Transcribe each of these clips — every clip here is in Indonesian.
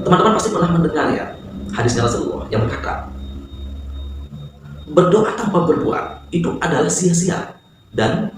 Teman-teman pasti pernah mendengar ya hadisnya Rasulullah yang berkata, berdoa tanpa berbuat itu adalah sia-sia, dan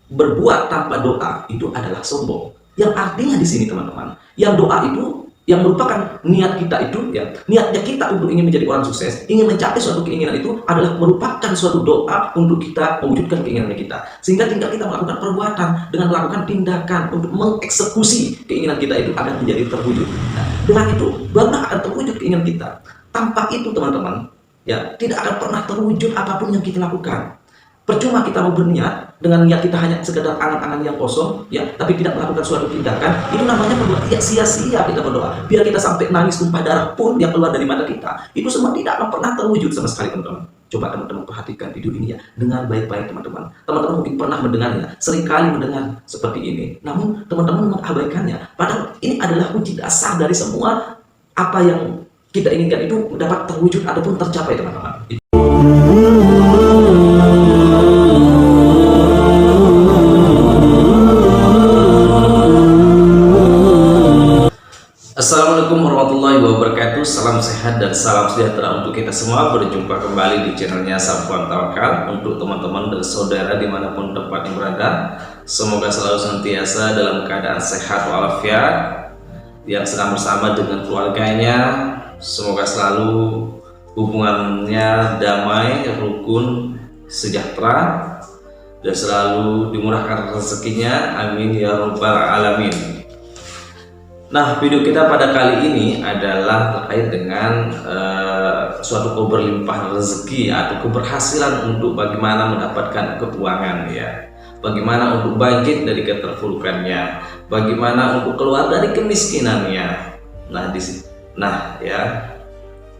berbuat tanpa doa itu adalah sombong. Yang artinya di sini teman-teman, yang doa itu yang merupakan niat kita itu ya, niatnya kita untuk ingin menjadi orang sukses, ingin mencapai suatu keinginan itu adalah merupakan suatu doa untuk kita mewujudkan keinginan kita. Sehingga tinggal kita melakukan perbuatan dengan melakukan tindakan untuk mengeksekusi keinginan kita itu akan menjadi terwujud. Nah, dengan itu barulah akan terwujud keinginan kita. Tanpa itu teman-teman ya, tidak akan pernah terwujud apapun yang kita lakukan. Percuma kita mau berniat dengan niat kita hanya sekedar angan-angan yang kosong ya, tapi tidak melakukan suatu tindakan, itu namanya berdoa ya, sia-sia kita berdoa. Biar kita sampai nangis tumpah darah pun yang keluar dari mata kita, itu semua tidak akan pernah terwujud sama sekali teman-teman. Coba teman-teman perhatikan video ini ya dengan baik-baik teman-teman. Teman-teman mungkin pernah mendengarnya, seringkali mendengar seperti ini, namun teman-teman mengabaikannya. Padahal ini adalah kunci dasar dari semua apa yang kita inginkan itu dapat terwujud ataupun tercapai teman-teman. Assalamualaikum warahmatullahi wabarakatuh. Salam sehat dan salam sejahtera untuk kita semua. Berjumpa kembali di channelnya Safwan Tawakal. Untuk teman-teman dan saudara dimanapun tempatnya berada, semoga selalu senantiasa dalam keadaan sehat walafiat, yang sedang bersama dengan keluarganya. Semoga selalu hubungannya damai, rukun, sejahtera, dan selalu dimurahkan rezekinya. Amin ya rabbal alamin. Nah, video kita pada kali ini adalah terkait dengan suatu keberlimpahan rezeki atau keberhasilan untuk bagaimana mendapatkan keuangan ya. Bagaimana untuk bangkit dari keterpurukannya, bagaimana untuk keluar dari kemiskinannya. Nah, ya,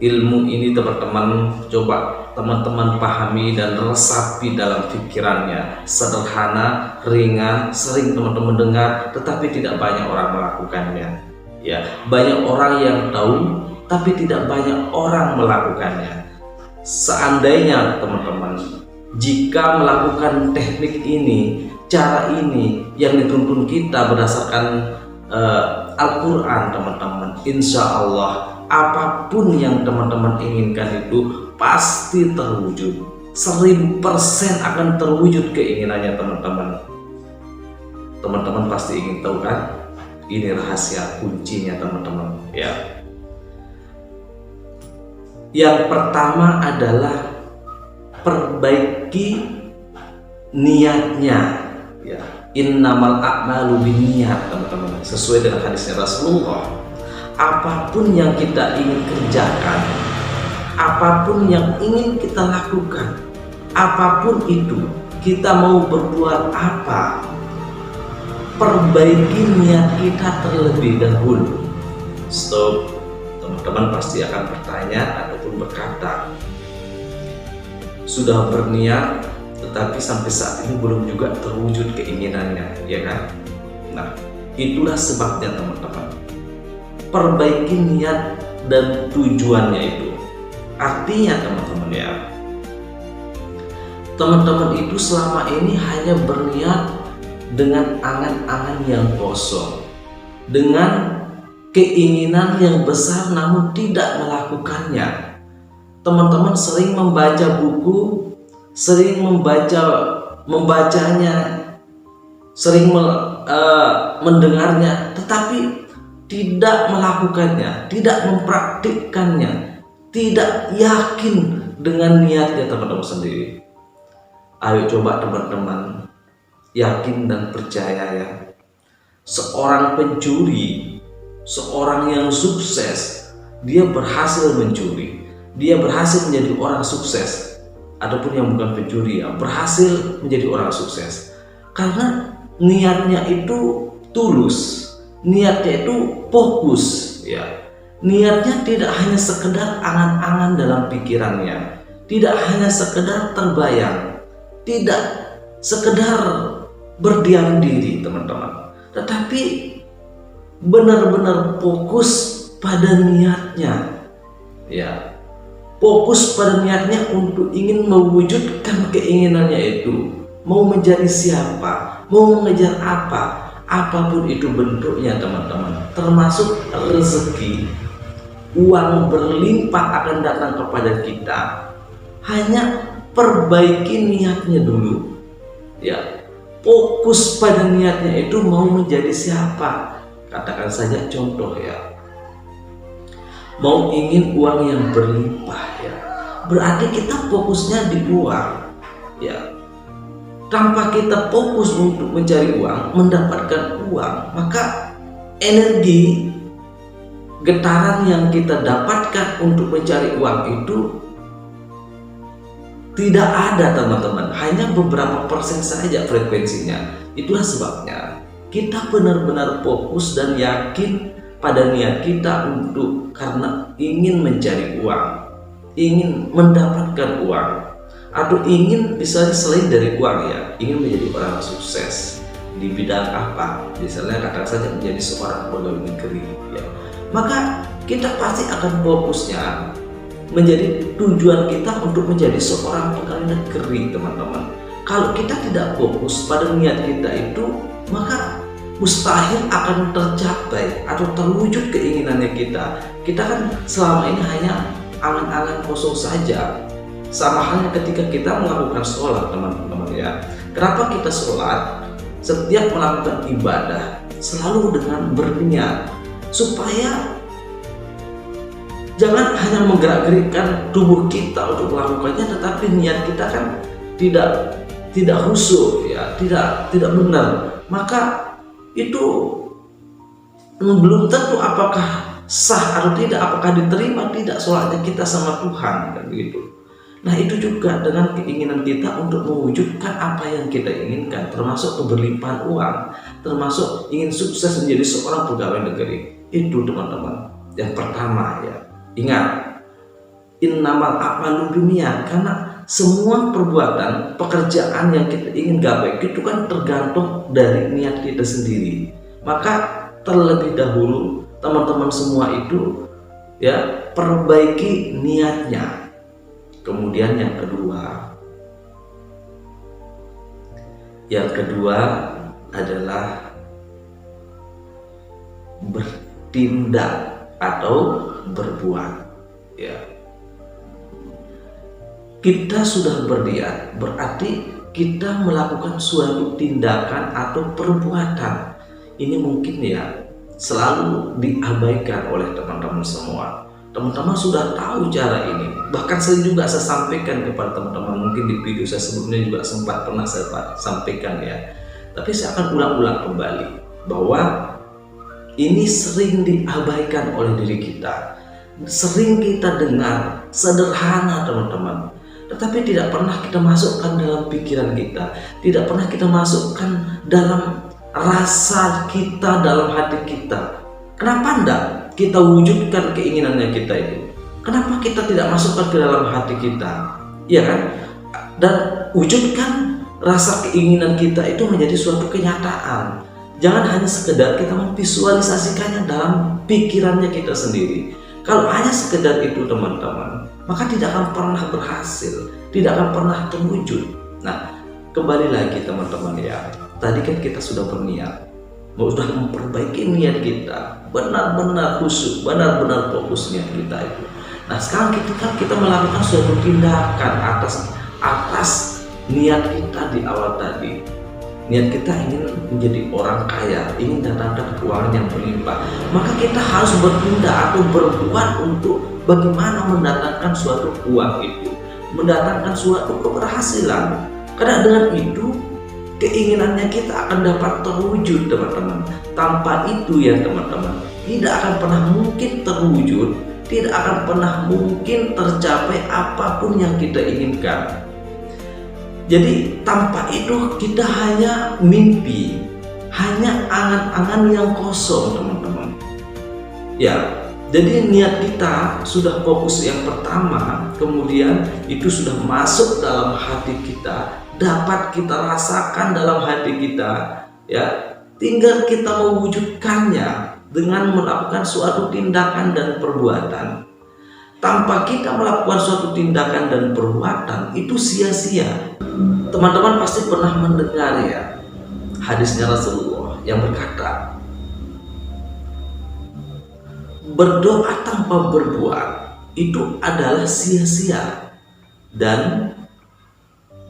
ilmu ini teman-teman coba teman-teman pahami dan resapi dalam pikirannya. Sederhana, ringan, sering teman-teman dengar, tetapi tidak banyak orang melakukannya. Ya, banyak orang yang tahu, tapi tidak banyak orang melakukannya. Seandainya teman-teman, jika melakukan teknik ini, cara ini yang dituntun kita berdasarkan Al-Quran teman-teman, insya Allah apapun yang teman-teman inginkan itu pasti terwujud. 1000% akan terwujud keinginannya teman-teman. Teman-teman pasti ingin tahu kan? Ini rahasia kuncinya teman-teman ya. Yang pertama adalah perbaiki niatnya ya. Innamal a'malu binniyat teman-teman. Sesuai dengan hadisnya Rasulullah, apapun yang kita ingin kerjakan, apapun yang ingin kita lakukan, apapun itu, kita mau berbuat apa, perbaiki niat kita terlebih dahulu. Stop. Teman-teman pasti akan bertanya ataupun berkata, sudah berniat tetapi sampai saat ini belum juga terwujud keinginannya, ya kan? Nah, itulah sebabnya teman-teman, perbaiki niat dan tujuannya itu. Artinya teman-teman ya, teman-teman itu selama ini hanya berniat dengan angan-angan yang kosong, dengan keinginan yang besar namun tidak melakukannya. Teman-teman sering membaca buku, sering membacanya, sering mendengarnya, tetapi tidak melakukannya, tidak mempraktikkannya, tidak yakin dengan niatnya teman-teman sendiri. Ayo coba teman-teman yakin dan percaya ya. Seorang pencuri, seorang yang sukses, dia berhasil mencuri, dia berhasil menjadi orang sukses. Ataupun yang bukan pencuri ya, berhasil menjadi orang sukses karena niatnya itu tulus, niatnya itu fokus ya. Niatnya tidak hanya sekedar angan-angan dalam pikirannya, tidak hanya sekedar terbayang, tidak sekedar berdiam diri teman-teman, tetapi benar-benar fokus pada niatnya ya. Fokus pada niatnya untuk ingin mewujudkan keinginannya itu. Mau menjadi siapa, mau mengejar apa, apapun itu bentuknya teman-teman, termasuk rezeki, uang berlimpah akan datang kepada kita, hanya perbaiki niatnya dulu, ya. Fokus pada niatnya itu mau menjadi siapa. Katakan saja contoh ya, mau ingin uang yang berlimpah ya, berarti kita fokusnya di uang ya. Tanpa kita fokus untuk mencari uang, mendapatkan uang, maka energi getaran yang kita dapatkan untuk mencari uang itu tidak ada, teman-teman. Hanya beberapa persen saja frekuensinya. Itulah sebabnya kita benar-benar fokus dan yakin pada niat kita untuk, karena ingin mencari uang, ingin mendapatkan uang, atau ingin misalnya selain dari uang ya, ingin menjadi orang sukses di bidang apa, misalnya katakan saja menjadi seorang pegawai negeri ya, maka kita pasti akan fokusnya menjadi tujuan kita untuk menjadi seorang pegawai negeri, teman-teman. Kalau kita tidak fokus pada niat kita itu, maka mustahil akan tercapai atau terwujud keinginannya kita. Kita kan selama ini hanya angan-angan kosong saja. Sama halnya ketika kita melakukan sholat, teman-teman ya. Kenapa kita sholat? Setiap melakukan ibadah selalu dengan berniat, supaya jangan hanya menggerak-gerikkan tubuh kita untuk melakukannya, tetapi niat kita kan tidak khusyuk ya, tidak benar. Maka itu belum tentu apakah sah atau tidak, apakah diterima tidak sholatnya kita sama Tuhan, kan begitu. Nah, itu juga dengan keinginan kita untuk mewujudkan apa yang kita inginkan, termasuk keberlimpahan uang, termasuk ingin sukses menjadi seorang pegawai negeri. Itu, teman-teman, yang pertama ya. Ingat, innamal a'malu binniyat, karena semua perbuatan, pekerjaan yang kita ingin gapai itu kan tergantung dari niat kita sendiri. Maka terlebih dahulu teman-teman semua itu ya, perbaiki niatnya. Kemudian yang kedua adalah bertindak atau berbuat ya. Kita sudah berniat, berarti kita melakukan suatu tindakan atau perbuatan. Ini mungkin ya selalu diabaikan oleh teman-teman semua. Teman-teman sudah tahu cara ini, bahkan saya sampaikan kepada teman-teman, mungkin di video saya sebelumnya juga sempat pernah saya sampaikan ya, tapi saya akan ulang-ulang kembali bahwa ini sering diabaikan oleh diri kita, sering kita dengar sederhana, teman-teman, tetapi tidak pernah kita masukkan dalam pikiran kita, tidak pernah kita masukkan dalam rasa kita, dalam hati kita. Kenapa enggak kita wujudkan keinginannya kita itu? Kenapa kita tidak masukkan ke dalam hati kita? Iya kan? Dan wujudkan rasa keinginan kita itu menjadi suatu kenyataan. Jangan hanya sekedar kita memvisualisasikannya dalam pikirannya kita sendiri. Kalau hanya sekedar itu, teman-teman, maka tidak akan pernah berhasil, tidak akan pernah terwujud. Nah, kembali lagi teman-teman ya. Tadi kan kita sudah berniat, sudah memperbaiki niat kita, benar-benar khusyuk, benar-benar fokus niat kita itu. Nah, sekarang kita melakukan suatu tindakan atas niat kita di awal tadi. Niat kita ingin menjadi orang kaya, ingin datangkan keuangan yang berlimpah, maka kita harus bertindak atau berbuat untuk bagaimana mendatangkan suatu uang itu, mendatangkan suatu keberhasilan. Karena dengan itu keinginannya kita akan dapat terwujud, teman-teman. Tanpa itu ya teman-teman, tidak akan pernah mungkin terwujud, tidak akan pernah mungkin tercapai apapun yang kita inginkan. Jadi tanpa itu kita hanya mimpi, hanya angan-angan yang kosong, teman-teman. Ya, jadi niat kita sudah fokus yang pertama, kemudian itu sudah masuk dalam hati kita, dapat kita rasakan dalam hati kita ya, tinggal kita mewujudkannya dengan melakukan suatu tindakan dan perbuatan. Tanpa kita melakukan suatu tindakan dan perbuatan, itu sia-sia. Teman-teman pasti pernah mendengar ya hadisnya Rasulullah yang berkata, berdoa tanpa berbuat itu adalah sia-sia, dan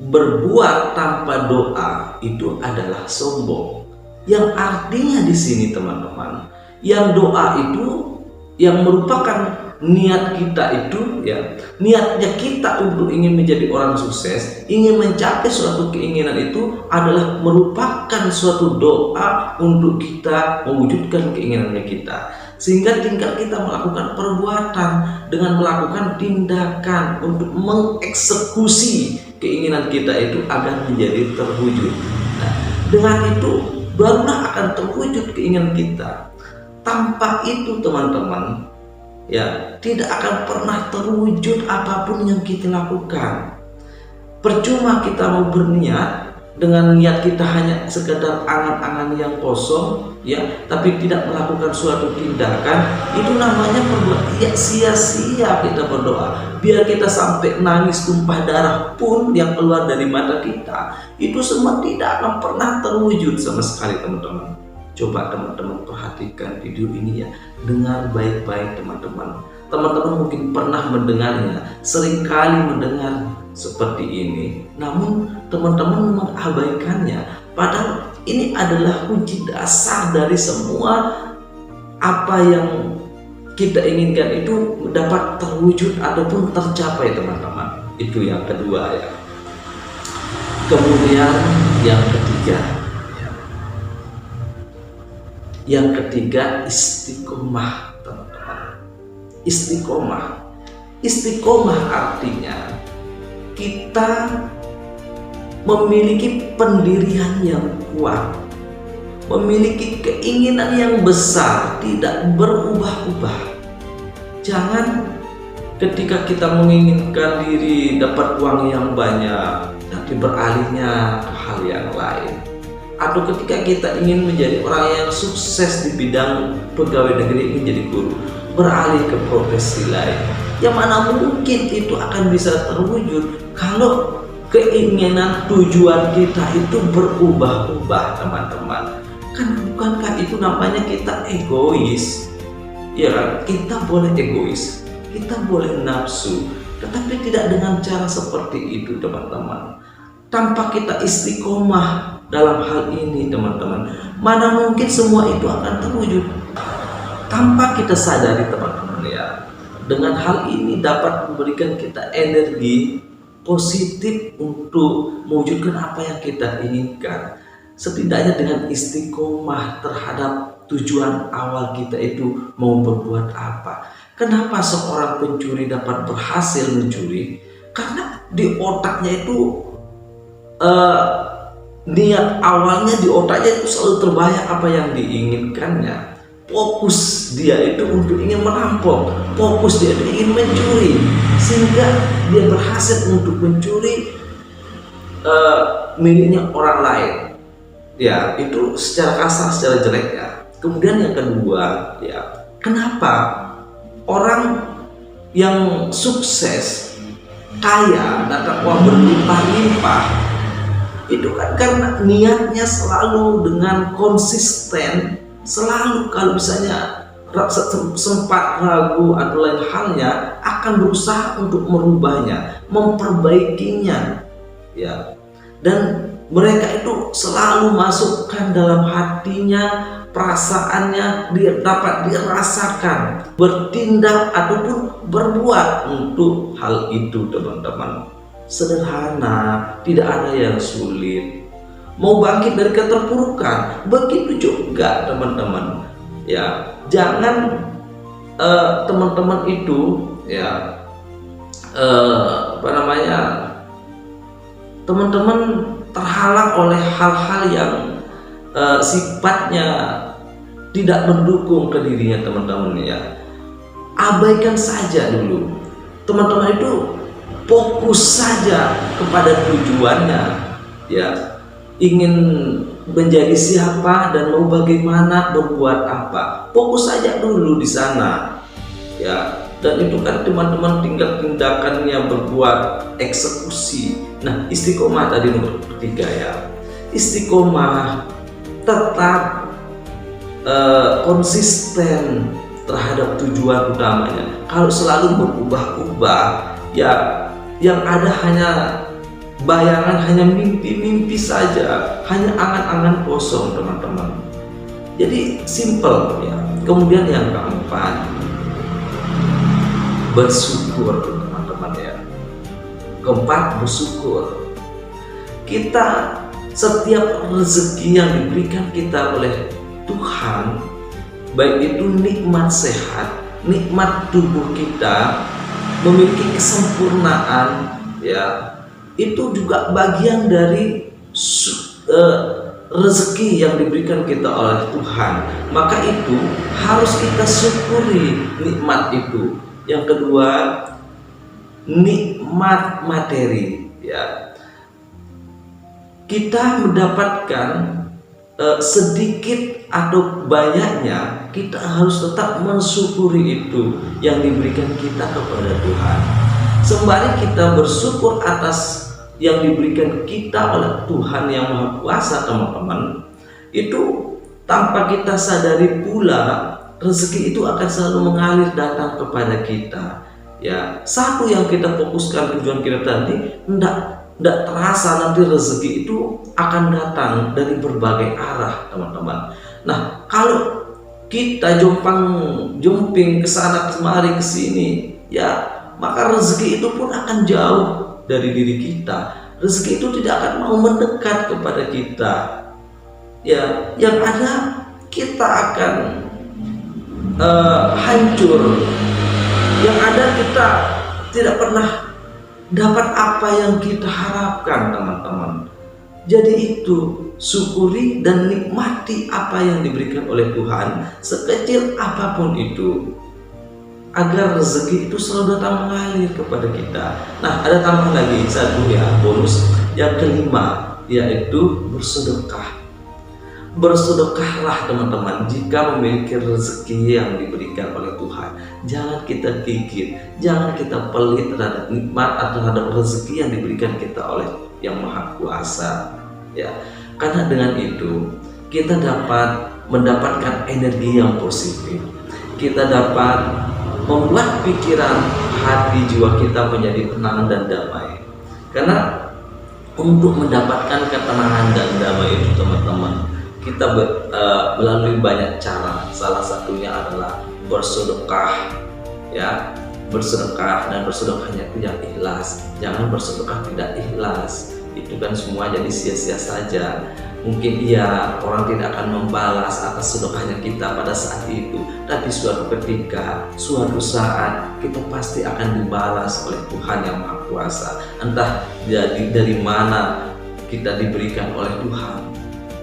berbuat tanpa doa itu adalah sombong. Yang artinya di sini teman-teman, yang doa itu yang merupakan niat kita itu, ya, niatnya kita untuk ingin menjadi orang sukses, ingin mencapai suatu keinginan itu adalah merupakan suatu doa untuk kita mewujudkan keinginannya kita. Sehingga tinggal kita melakukan perbuatan dengan melakukan tindakan untuk mengeksekusi keinginan kita itu agar menjadi terwujud. Nah, dengan itu barulah akan terwujud keinginan kita. Tanpa itu teman-teman, ya, tidak akan pernah terwujud apapun yang kita lakukan. Percuma kita mau berniat dengan niat kita hanya sekedar angan-angan yang kosong, ya, tapi tidak melakukan suatu tindakan, itu namanya perbuatan sia-sia kita berdoa. Biar kita sampai nangis tumpah darah pun yang keluar dari mata kita, itu semua tidak akan pernah terwujud sama sekali teman-teman. Coba teman-teman perhatikan video ini, ya, dengar baik-baik teman-teman. Teman-teman mungkin pernah mendengarnya, seringkali mendengar seperti ini, namun teman-teman mengabaikannya. Padahal ini adalah kunci dasar dari semua apa yang kita inginkan itu dapat terwujud ataupun tercapai teman-teman. Itu yang kedua, ya. Kemudian yang ketiga, yang ketiga istiqomah teman-teman. Istiqomah artinya kita memiliki pendirian yang kuat, memiliki keinginan yang besar, tidak berubah-ubah. Jangan ketika kita menginginkan diri dapat uang yang banyak tapi beralihnya ke hal yang lain, atau ketika kita ingin menjadi orang yang sukses di bidang pegawai negeri, ingin jadi guru, beralih ke profesi lain, yang mana mungkin itu akan bisa terwujud kalau keinginan tujuan kita itu berubah-ubah teman-teman. Kan bukankah itu namanya kita egois? Ya kan? Kita boleh egois, kita boleh nafsu, tetapi tidak dengan cara seperti itu teman-teman. Tanpa kita istiqomah dalam hal ini teman-teman, mana mungkin semua itu akan terwujud. Tanpa kita sadari teman-teman, ya, dengan hal ini dapat memberikan kita energi positif untuk mewujudkan apa yang kita inginkan. Setidaknya dengan istiqomah terhadap tujuan awal kita itu mau berbuat apa. Kenapa seorang pencuri dapat berhasil mencuri? Karena di otaknya itu niat awalnya di otaknya itu selalu terbayang apa yang diinginkannya. Fokus dia itu untuk ingin merampok, fokus dia itu ingin mencuri, sehingga dia berhasil untuk mencuri miliknya orang lain. Ya, itu secara kasar, secara jelek, ya. Kemudian yang kedua, ya, kenapa orang yang sukses, kaya, dapat uang berlimpah-limpah? Itu kan karena niatnya selalu dengan konsisten, selalu kalau misalnya sempat ragu atau lain halnya akan berusaha untuk merubahnya, memperbaikinya, ya. Dan mereka itu selalu masukkan dalam hatinya, perasaannya dia dapat dirasakan, bertindak ataupun berbuat untuk hal itu teman-teman. Sederhana, tidak ada yang sulit. Mau bangkit dari keterpurukan, begitu juga teman-teman. Ya, jangan teman-teman itu, ya, teman-teman terhalang oleh hal-hal yang sifatnya tidak mendukung ke dirinya teman-teman, ya. Abaikan saja dulu. Teman-teman itu fokus saja kepada tujuannya, ya, ingin menjadi siapa dan mau bagaimana, berbuat apa, fokus saja dulu di sana, ya. Dan itu kan teman-teman tinggal tindakannya, berbuat, eksekusi. Nah, istiqomah tadi nomor ketiga, ya. Istiqomah tetap konsisten terhadap tujuan utamanya. Kalau selalu berubah-ubah, ya yang ada hanya bayangan, hanya mimpi-mimpi saja, hanya angan-angan kosong teman-teman. Jadi simple ya. Kemudian yang keempat, bersyukur teman-teman ya. Keempat, bersyukur. Kita setiap rezeki yang diberikan kita oleh Tuhan, baik itu nikmat sehat, nikmat tubuh kita, memiliki kesempurnaan ya, itu juga bagian dari rezeki yang diberikan kita oleh Tuhan. Maka itu harus kita syukuri nikmat itu. Yang kedua, nikmat materi ya. Kita mendapatkan sedikit atau banyaknya, kita harus tetap mensyukuri itu yang diberikan kita kepada Tuhan. Sembari kita bersyukur atas yang diberikan kita oleh Tuhan yang Maha Kuasa teman-teman, itu tanpa kita sadari pula rezeki itu akan selalu mengalir datang kepada kita ya. Satu yang kita fokuskan, tujuan kita tadi, tidak terasa nanti rezeki itu akan datang dari berbagai arah teman-teman. Nah, kalau kita jomping ke sana kemari ke sini ya, maka rezeki itu pun akan jauh dari diri kita. Rezeki itu tidak akan mau mendekat kepada kita ya. Yang ada kita akan hancur. Yang ada kita tidak pernah dapat apa yang kita harapkan teman-teman. Jadi itu, syukuri dan nikmati apa yang diberikan oleh Tuhan, sekecil apapun itu, agar rezeki itu selalu datang mengalir kepada kita. Nah, ada tambah lagi satu ya, bonus yang kelima, yaitu bersedekah. Bersedekahlah teman-teman jika memiliki rezeki yang diberikan oleh Tuhan. Jangan kita gigit, jangan kita pelit terhadap nikmat atau terhadap rezeki yang diberikan kita oleh Yang Maha Kuasa ya. Karena dengan itu kita dapat mendapatkan energi yang positif. Kita dapat membuat pikiran, hati, jiwa kita menjadi tenang dan damai. Karena untuk mendapatkan ketenangan dan damai itu teman-teman, kita melalui banyak cara. Salah satunya adalah bersedekah ya. Bersedekah, dan bersedekahnya itu yang ikhlas. Jangan bersedekah tidak ikhlas, itu kan semua jadi sia-sia saja. Mungkin iya, orang tidak akan membalas atas sedekahnya kita pada saat itu, tapi suatu ketika, suatu saat kita pasti akan dibalas oleh Tuhan yang Maha Kuasa. Entah dari mana kita diberikan oleh Tuhan,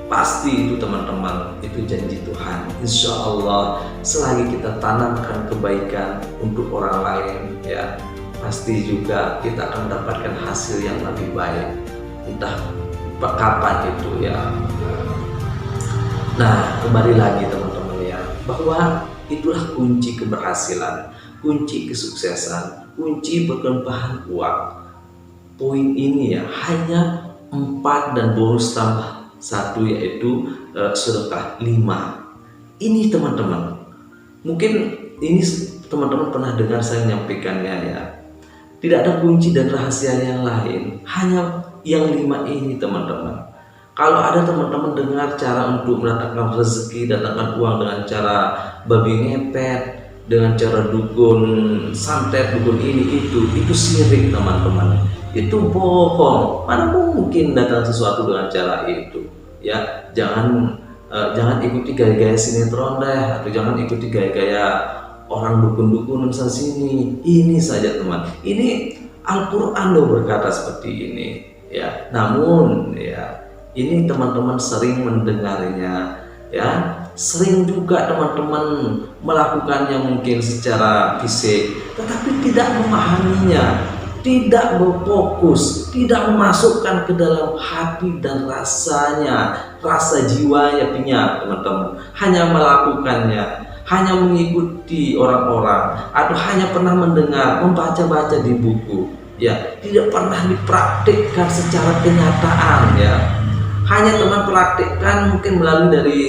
pasti itu teman-teman, itu janji Tuhan. Insya Allah selagi kita tanamkan kebaikan untuk orang lain ya, pasti juga kita akan mendapatkan hasil yang lebih baik, entah kapan itu ya. Nah, kembali lagi teman-teman ya, bahwa itulah kunci keberhasilan, kunci kesuksesan, kunci berkelimpahan uang. Poin ini ya hanya 4 dan bonus tambah 1, yaitu sedekah 5. Ini teman-teman, mungkin ini teman-teman pernah dengar saya menyampaikannya ya. Tidak ada kunci dan rahasia yang lain, hanya yang 5 ini teman-teman. Kalau ada teman-teman dengar cara untuk mendatangkan rezeki, datangkan uang dengan cara babi ngepet, dengan cara dukun santet, dukun ini itu syirik teman-teman. Itu bohong. Mana mungkin datang sesuatu dengan cara itu ya. Jangan ikuti gaya-gaya sinetron deh, atau jangan ikuti gaya-gaya orang dukun-dukun sana sini. Ini saja teman, ini Al-Quran loh berkata seperti ini ya. Namun ya, ini teman-teman sering mendengarnya ya, sering juga teman-teman melakukannya mungkin secara fisik, tetapi tidak memahaminya, tidak berfokus, tidak memasukkan ke dalam hati dan rasanya, rasa jiwanya punya teman-teman. Hanya melakukannya, hanya mengikuti orang-orang, atau hanya pernah mendengar, membaca-baca di buku ya, tidak pernah dipraktikkan secara kenyataan ya. Hanya teman praktikkan mungkin melalui dari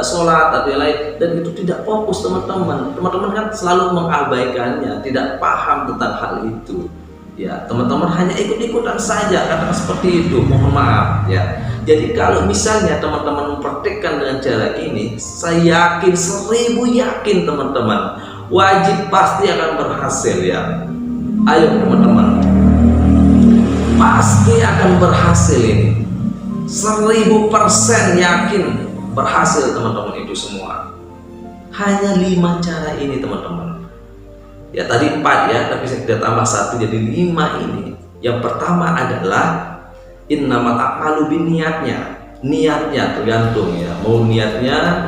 sholat atau yang lain, dan itu tidak fokus teman-teman. Teman-teman kan selalu mengabaikannya, tidak paham tentang hal itu. Ya, teman-teman hanya ikut-ikutan saja, katakan seperti itu, mohon maaf ya. Jadi kalau misalnya teman-teman mempraktikkan dengan cara ini, saya yakin, 1000 yakin teman-teman, wajib pasti akan berhasil ya. Ayo teman-teman, pasti akan berhasil ini, 1000% yakin berhasil teman-teman itu semua. Hanya 5 cara ini teman-teman. Ya tadi 4 ya, tapi saya tidak tambah 1 jadi 5 ini. Yang pertama adalah innamal a'malu binniyatnya. Niatnya tergantung ya, mau niatnya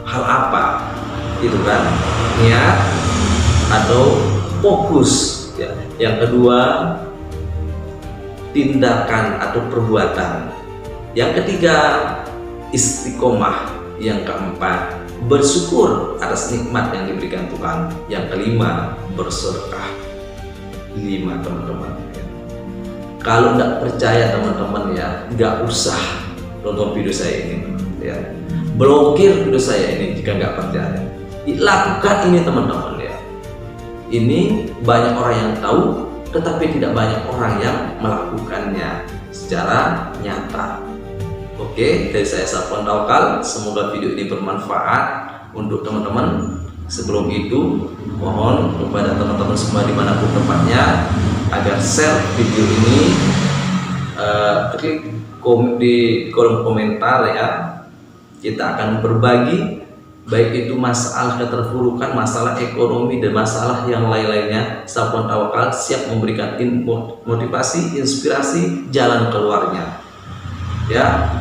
hal apa itu kan, niat atau fokus ya. Yang kedua tindakan atau perbuatan. Yang ketiga istiqomah. Yang keempat bersyukur atas nikmat yang diberikan Tuhan. Yang kelima bersedekah. 5 teman-teman ya. Kalau nggak percaya teman-teman ya, nggak usah nonton video saya ini ya, blokir video saya ini jika nggak percaya. Lakukan ini teman-teman ya. Ini banyak orang yang tahu, tetapi tidak banyak orang yang melakukannya secara nyata. Oke, dari saya Safwan Tawakal, semoga video ini bermanfaat untuk teman-teman. Sebelum itu, mohon kepada teman-teman semua dimanapun tempatnya, agar share video ini, klik di kolom komentar ya. Kita akan berbagi, baik itu masalah keterpurukan, masalah ekonomi, dan masalah yang lain-lainnya. Safwan Tawakal siap memberikan motivasi, inspirasi, jalan keluarnya ya.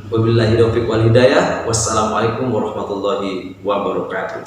Wabillahi taufiq wal hidayah. Wassalamualaikum warahmatullahi wabarakatuh.